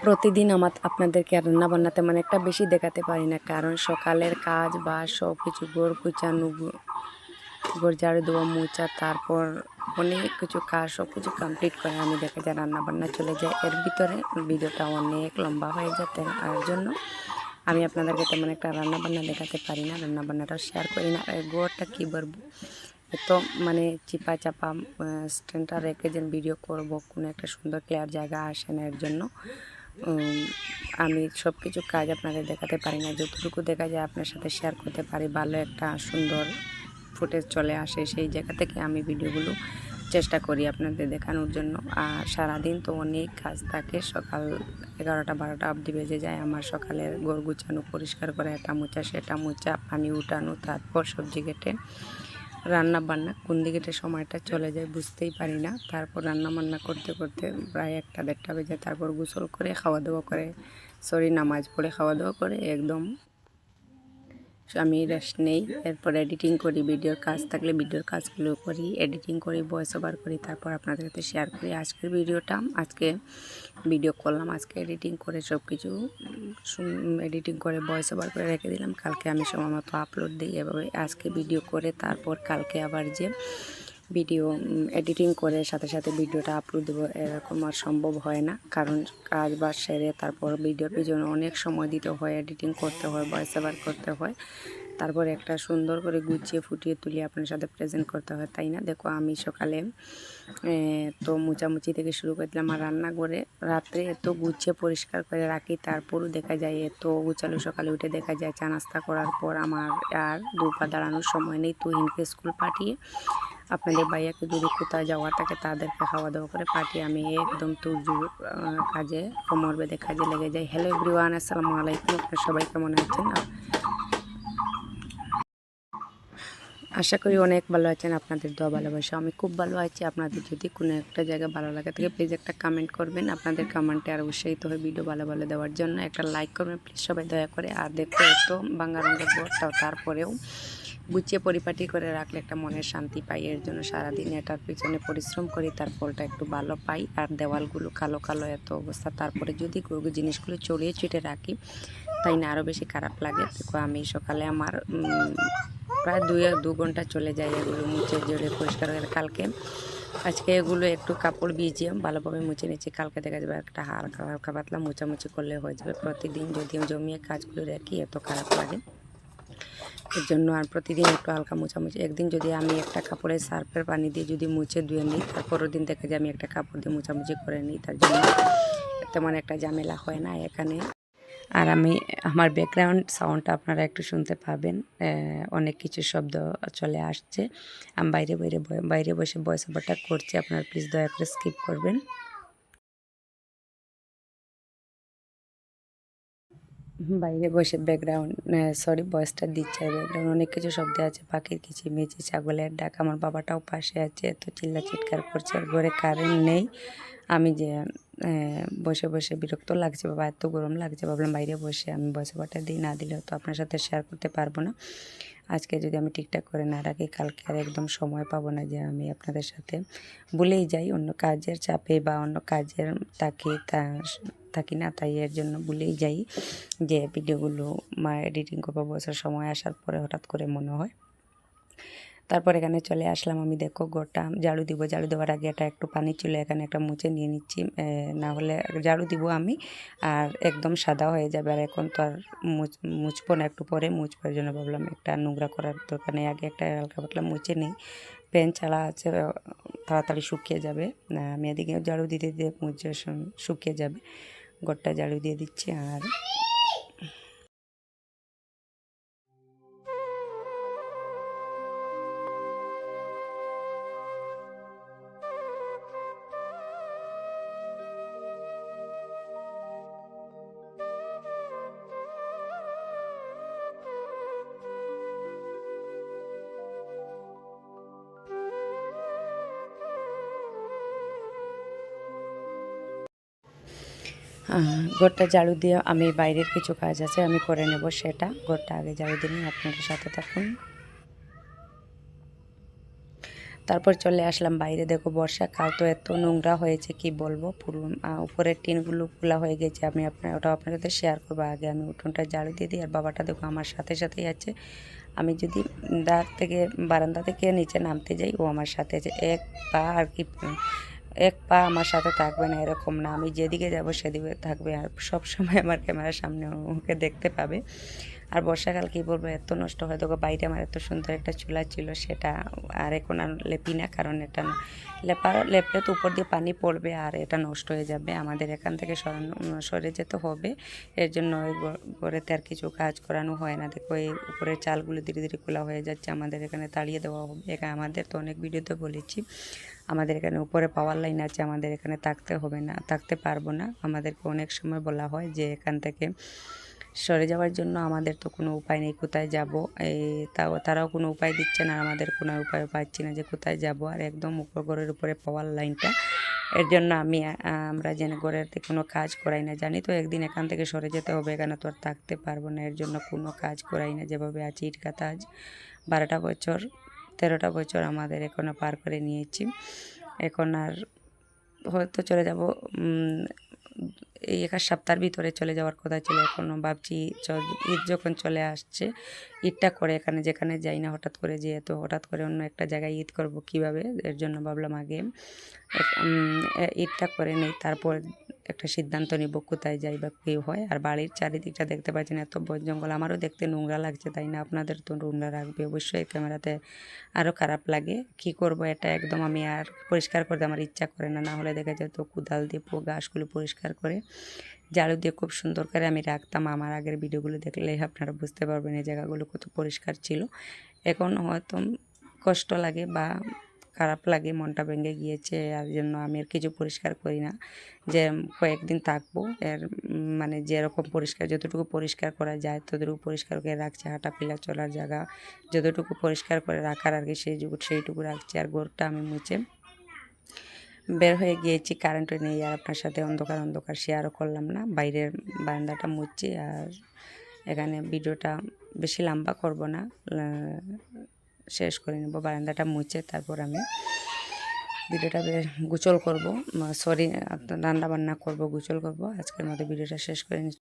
প্রতিদিন আপনাদেরকে রান্না বান্না তেমন একটা বেশি দেখাতে পারি না, কারণ সকালের কাজ বা সব কিছু ঘর গুছানো, ঘর ঝাড়ু দেওয়া, মোছা, তারপর অনেক কিছু কাজ সব কিছু কমপ্লিট করে আমি দেখা যায় রান্না বান্না চলে যায়। এর ভিতরে ভিডিওটা অনেক লম্বা হয়ে যায়, আর জন্য আমি আপনাদেরকে তেমন একটা রান্না বান্না দেখাতে পারি না, রান্না বান্নাটা শেয়ার করি না। ঘরটা কী বলবো, এত মানে চিপা চাপা স্ট্যান্ডটা রেখে যেন ভিডিও করব, কোনো একটা সুন্দর ক্লিয়ার জায়গা আসে না। এর জন্য আমি সব কিছু কাজ আপনাদের দেখাতে পারি না, যতটুকু দেখা যায় আপনার সাথে শেয়ার করতে পারি, ভালো একটা সুন্দর ফুটেজ চলে আসে, সেই জায়গা থেকে আমি ভিডিওগুলো চেষ্টা করি আপনাদের দেখানোর জন্য। আর সারাদিন তো অনেক কাজ থাকে, সকাল 11টা 12টা অবধি বেজে যায় আমার। সকালের ঘর গুছানো, পরিষ্কার করে, এটা মোছা সেটা মোছা, পানি উঠানো, তারপর সবজি কেটে রান্না বান্না, কোন দিকে সময়টা চলে যায় বুঝতেই পারি না। তারপর রান্না বান্না করতে করতে প্রায় 1টা 1:30 বেজে, তারপর গোসল করে খাওয়া দাওয়া করে, নামাজ পড়ে খাওয়া দাওয়া করে একদম আমি রেস্ট নেই। এরপর এডিটিং করি, ভিডিওর কাজ থাকলে ভিডিওর কাজগুলো করি, এডিটিং করি, ভয়েস ওভার করি, তারপর আপনাদের সাথে শেয়ার করি আজকের ভিডিওটা। আজকে ভিডিও করলাম, আজকে এডিটিং করে সব কিছু এডিটিং করে ভয়েস ওভার করে রেখে দিলাম, কালকে আমি সময় মতো আপলোড দিই। এভাবে আজকে ভিডিও করে তারপর কালকে আবার যে ভিডিও এডিটিং করে সাথে সাথে ভিডিওটা আপলোড দেবো, এরকম আর সম্ভব হয় না, কারণ কাজ বাজ সেরে তারপর ভিডিওর পিছনে অনেক সময় দিতে হয়, এডিটিং করতে হয়, ভয়েস ওভার করতে হয়, তারপর একটা সুন্দর করে গুছিয়ে ফুটিয়ে তুলে আপনার সাথে প্রেজেন্ট করতে হয়, তাই না? দেখো আমি সকালে তো মোছামুছি থেকে শুরু করে দিলাম, আর রান্নাঘরে রাত্রে এত গুছিয়ে পরিষ্কার করে রাখি, তারপরও দেখা যায় এত গুছালো, সকালে উঠে দেখা যায় চা নাস্তা করার পর আমার আর দুপা দাঁড়ানোর সময় নেই। তুহিনকে স্কুল পাঠিয়ে, আপনাদের ভাইয়াকে যদি কোথাও যাওয়ার থাকে তাদেরকে খাওয়া দাওয়া করে পাঠিয়ে আমি একদম তুর্জুর কাজে কোমর বেঁধে কাজে লেগে যাই। হ্যালো এভরিওয়ান, আসসালামু আলাইকুম। আপনারা সবাই কেমন আছেন? আশা করি অনেক ভালো আছেন, আপনাদের দোয়া ভালোবাসা আমি খুব ভালো আছি। আপনাদের যদি কোনো একটা জায়গা ভালো লাগে থাকে প্লিজ একটা কমেন্ট করবেন, আপনাদের কমেন্টে আর উৎসাহিত হয় ভিডিও ভালো ভালো দেওয়ার জন্য। একটা লাইক করবেন প্লিজ সবাই দয়া করে। আর দেখো এত বাংলা রঙের ঘরটাও তারপরেও গুছিয়ে পরিপাটি করে রাখলে একটা মনের শান্তি পাই, এর জন্য সারাদিন এটার পিছনে পরিশ্রম করি, তার ফলটা একটু ভালো পাই। আর দেওয়ালগুলো কালো কালো এত অবস্থা, তারপরে যদি জিনিসগুলো ছড়িয়ে ছিটে রাখি তাই না আরও বেশি খারাপ লাগে। দেখো আমি সকালে আমার প্রায় 2 ঘন্টা চলে যায় এগুলো মুছে জড়ে পরিষ্কার করে। আজকে এগুলো একটু কাপড় ভিজিয়ে ভালোভাবে মুছে নিচ্ছি, কালকে দেখা যাবে একটা হালকা হালকা পাতলা মোছামুছি করলে হয়ে যাবে। প্রতিদিন যদি জমিয়ে কাজগুলো রাখি এত খারাপ লাগে, এর জন্য আর প্রতিদিন একটু হালকা মোছামুছি। একদিন যদি আমি একটা কাপড়ে সার্ফের পানি দিয়ে যদি মুছে ধুয়ে নিই, তারপরের দিন থেকে যে আমি একটা কাপড় দিয়ে মোছামুছি করে নিই, তার জন্য তেমন একটা ঝামেলা হয় না এখানে। আর আমি আমার ব্যাকগ্রাউন্ড সাউন্ডটা আপনারা একটু শুনতে পাবেন, অনেক কিছু শব্দ চলে আসছে। আমি বাইরে বসে ভয়েস ওভারটা করছি, আপনারা প্লিজ দয়া করে স্কিপ করবেন। বাইরে বসে ব্যাকগ্রাউন্ড ভয়েসটা দিচ্ছে, ব্যাকগ্রাউন্ড অনেক কিছু শব্দ আছে, পাখির কিচিমিচি, ছাগলের ডাক, আমার বাবাটাও পাশে আছে, এত চিল্লা চিৎকার করছে। আর ঘরে কারেন্ট নেই, আমি যে বসে বসে বিরক্ত লাগছে, বাবা এত গরম লাগছে, ভাবলাম বাইরে বসে আমি ভয়েস ওভারটা দিই, না দিলে তো আপনার সাথে শেয়ার করতে পারবো না। আজকে যদি আমি ঠিকঠাক করে না রাখি কালকে আর একদম সময় পাবো না যে আমি আপনাদের সাথে ভুলেই যাই, অন্য কাজের চাপে বা অন্য কাজের থাকি না, তাই এর জন্য ভুলেই যাই যে ভিডিওগুলো এডিটিং করবো। বছর সময় আসার পরে হঠাৎ করে মনে হয়। তারপর এখানে চলে আসলাম আমি, দেখো ঘরটা ঝাড়ু দিব, ঝাড়ু দেওয়ার আগে এটা একটু পানি ছিল, এখানে একটা মুছে নিয়ে নিচ্ছি, না হলে ঝাড়ু দিব আমি আর একদম সাদা হয়ে যাবে। আর এখন তো আর মুছবো না, একটু পরে মুছবার জন্য ভাবলাম একটা নোংরা করার দরকার নেই, আগে একটা হালকা পাতলা মুছে নিই, প্যান ছাড়া আছে, তাড়াতাড়ি শুকিয়ে যাবে। আমি এদিকে ঝাড়ু দিতে দিতে মুছে শুকিয়ে যাবে। ঘরটা ঝাড়ু দিয়ে দিচ্ছি। আর ঘরটা ঝাড়ু দিয়ে আমি বাইরের কিছু কাজ আছে আমি করে নেব, সেটা ঘরটা আগে ঝাড়ু দিয়ে নিই, আপনাদের সাথে থাকুন। তারপর চলে আসলাম বাইরে। দেখো বর্ষাকাল তো এত নোংরা হয়েছে কি বলবো, পুরো উপরের টিনগুলো খোলা হয়ে গেছে। আমি ওটাও আপনার সাথে শেয়ার করবো। আগে আমি উঠোনটা ঝাড়ু দিয়ে দিই, আর বাবাটা দেখো আমার সাথে সাথেই আছে। আমি যদি বারান্দা থেকে নিচে নামতে যাই, ও আমার সাথে আছে। এক পা আমার সাথে থাকবে না এরকম না, আমি যেদিকে যাব সেদিকে থাকবে, আর সব সময় আমার ক্যামেরার সামনে ওকে দেখতে পাবে। আর বর্ষাকাল কী বলবো, এত নষ্ট হয়। দেখো বাইরে আমার এত সুন্দর একটা চুলা ছিল, সেটা আর এখন আর লেপি না, কারণ এটা লেপলে তো উপর দিয়ে পানি পড়বে আর এটা নষ্ট হয়ে যাবে। আমাদের এখান থেকে সরে যেতে হবে, এর জন্য ওই ঘরেতে আর কিছু কাজ করানো হয় না। দেখো এই উপরের চালগুলো ধীরে ধীরে খোলা হয়ে যাচ্ছে, আমাদের এখানে তাড়িয়ে দেওয়া হবে। এখানে আমাদের তো অনেক ভিডিওতে বলেছি, আমাদের এখানে উপরে পাওয়ার লাইন আছে, আমাদের এখানে থাকতে পারবো না। আমাদেরকে অনেক সময় বলা হয় যে এখান থেকে সরে যাওয়ার জন্য, আমাদের তো কোনো উপায় নেই, কোথায় যাব। তারাও কোনো উপায় দিচ্ছে না, আমাদের কোনো উপায় পাচ্ছি না যে কোথায় যাব। আর একদম ঘরের উপরে পাওয়ার লাইনটা, এর জন্য আমরা যেন ঘরেতে কোনো কাজ করাই না। জানি তো একদিন এখান থেকে সরে যেতে হবে, এখানে তো আর থাকতে পারবো না, এর জন্য কোনো কাজ করাই না। যেভাবে আছি ইট কাজ 12টা বছর 13টা বছর আমাদের এখনও পার করে নিয়েছি। এখন আর হয়তো চলে যাব, এই 1 সপ্তাহের ভিতরে চলে যাওয়ার কথা ছিল। এখনও ভাবছি ঈদ যখন চলে আসছে, ঈদটা করে যেখানে যাই না হঠাৎ করে, যেহেতু হঠাৎ করে অন্য একটা জায়গায় ঈদ করব কিভাবে, এর জন্য ভাবলাম আগে ঈদটা করে নেই, তারপর একটা সিদ্ধান্ত নিব কোথায় যাই বা কী হয়। আর বাড়ির চারিদিকটা দেখতে পাচ্ছেন এত বন জঙ্গল, আমারও দেখতে নোংরা লাগছে, তাই না? আপনাদের তো নোংরা রাখবে অবশ্যই, ক্যামেরাতে আরও খারাপ লাগে। কি করব, এটা একদম আমি আর পরিষ্কার করতে আমার ইচ্ছা করে না। না হলে দেখা যেত কোদাল দিয়ে ঘাসগুলো পরিষ্কার করে ঝাড়ু দিয়ে খুব সুন্দর করে আমি রাখতাম। আমার আগের ভিডিওগুলো দেখলে আপনারা বুঝতে পারবেন এই জায়গাগুলো কত পরিষ্কার ছিল। এখন হয়তো কষ্ট লাগে বা খারাপ লাগে, মনটা ভেঙে গিয়েছে, আর জন্য আমি আর কিছু পরিষ্কার করি না। যে কয়েকদিন থাকবো, মানে যেরকম যতটুকু পরিষ্কার করা যায় ততটুকু পরিষ্কার করে রাখছি। হাঁটাফেরা চলার জায়গা যতটুকু পরিষ্কার করে রাখার আর কি সেইটুকু রাখছি। আর ঘরটা আমি মুছে বের হয়ে গিয়েছি, কারেন্টও নেই। আর আপনার সাথে অন্ধকার শেয়ারও করলাম না। বাইরের বারান্দাটা মুছছি, আর এখানে ভিডিওটা বেশি লম্বা করব না, শেষ করে নেব। বারান্দাটা মুছে তারপর আমি ভিডিওটা গোছল করব, রান্না বান্না করব, গোছল করব। আজকের মতো ভিডিওটা শেষ করে নিচ্ছি।